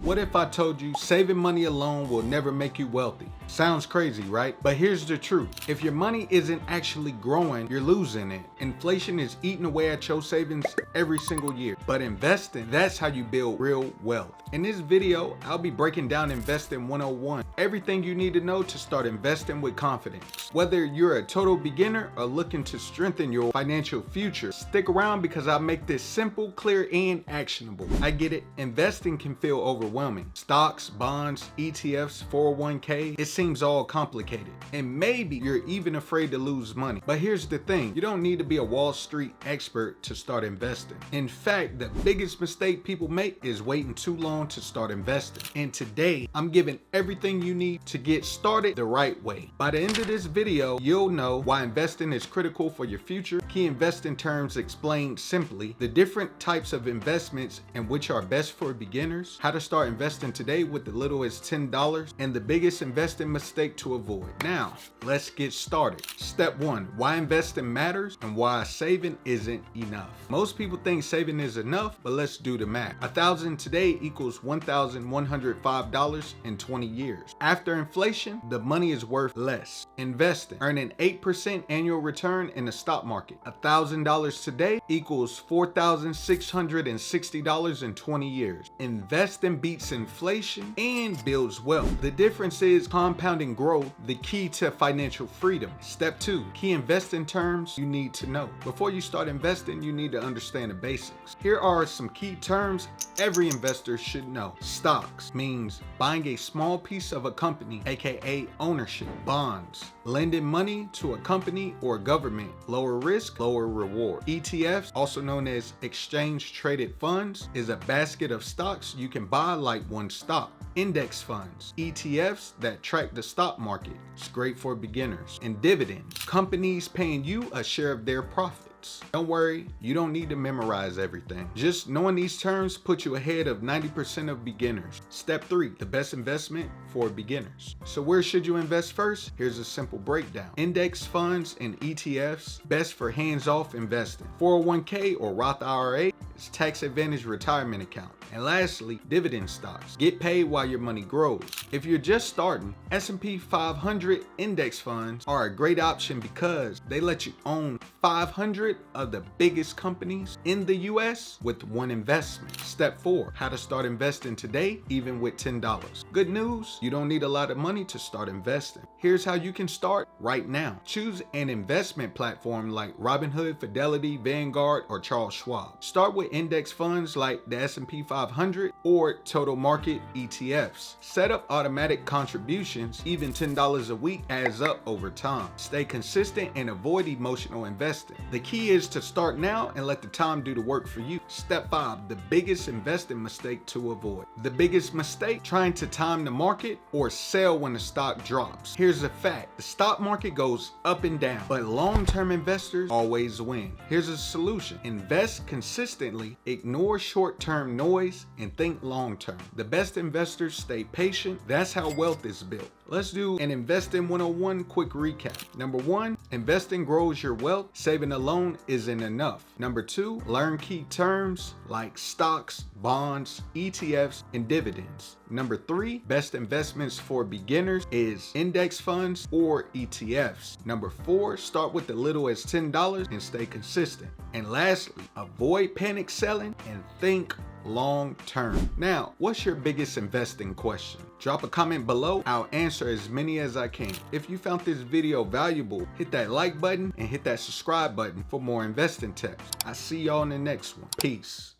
What if I told you saving money alone will never make you wealthy? Sounds crazy, right? But here's the truth. If your money isn't actually growing, you're losing it. Inflation is eating away at your savings every single year. But investing, that's how you build real wealth. In this video, I'll be breaking down Investing 101. Everything you need to know to start investing with confidence. Whether you're a total beginner or looking to strengthen your financial future, stick around because I'll make this simple, clear, and actionable. I get it. Investing can feel overwhelming. Stocks, bonds, ETFs, 401k, it seems all complicated. And maybe you're even afraid to lose money. But here's the thing, you don't need to be a Wall Street expert to start investing. In fact, the biggest mistake people make is waiting too long to start investing. And today, I'm giving everything you need to get started the right way. By the end of this video, you'll know why investing is critical for your future, key investing terms explained simply, the different types of investments and which are best for beginners, how to start investing today with as little as $10, and the biggest investing mistake to avoid. Now, let's get started. Step 1, why investing matters and why saving isn't enough. Most people think saving is enough, but let's do the math. $1,000 today equals $1,105 in 20 years. After inflation, the money is worth less. Investing, earning 8% annual return in the stock market. $1,000 today equals $4,660 in 20 years. Investing beats inflation and builds wealth. The difference is compounding growth, the key to financial freedom. Step 2, key investing terms you need to know. Before you start investing, you need to understand the basics. Here are some key terms every investor should know. Stocks means buying a small piece of a company, aka ownership. Bonds, lending money to a company or government, lower risk, lower reward. ETFs, also known as exchange traded funds, is a basket of stocks you can buy like one stock. Index funds, ETFs that track the stock market. It's great for beginners. And dividends, companies paying you a share of their profits. Don't worry, you don't need to memorize everything. Just knowing these terms puts you ahead of 90% of beginners. Step 3, the best investment for beginners. So where should you invest first? Here's a simple breakdown. Index funds and ETFs, best for hands-off investing. 401k or Roth IRA is tax advantage retirement account. And lastly, dividend stocks. Get paid while your money grows. If you're just starting, S&P 500 index funds are a great option because they let you own 500 of the biggest companies in the US with one investment. Step 4, how to start investing today, even with $10. Good news, you don't need a lot of money to start investing. Here's how you can start right now. Choose an investment platform like Robinhood, Fidelity, Vanguard, or Charles Schwab. Start with index funds like the S&P 500 or total market ETFs. Set up automatic contributions, even $10 a week adds up over time. Stay consistent and avoid emotional investing. The key is to start now and let the time do the work for you. Step 5, the biggest investing mistake to avoid. The biggest mistake, trying to time the market or sell when the stock drops. Here's a fact, the stock market goes up and down, but long-term investors always win. Here's a solution, invest consistently, ignore short-term noise, and think long-term. The best investors stay patient. That's how wealth is built. Let's do an Investing 101 quick recap. Number 1, investing grows your wealth. Saving alone isn't enough. Number 2, learn key terms like stocks, bonds, ETFs, and dividends. Number 3, best investments for beginners is index funds or ETFs. Number 4, start with as little as $10 and stay consistent. And lastly, avoid panic selling and think long term. Now, what's your biggest investing question? Drop a comment below. I'll answer as many as I can. If you found this video valuable, hit that like button and hit that subscribe button for more investing tips. I'll see y'all in the next one. Peace.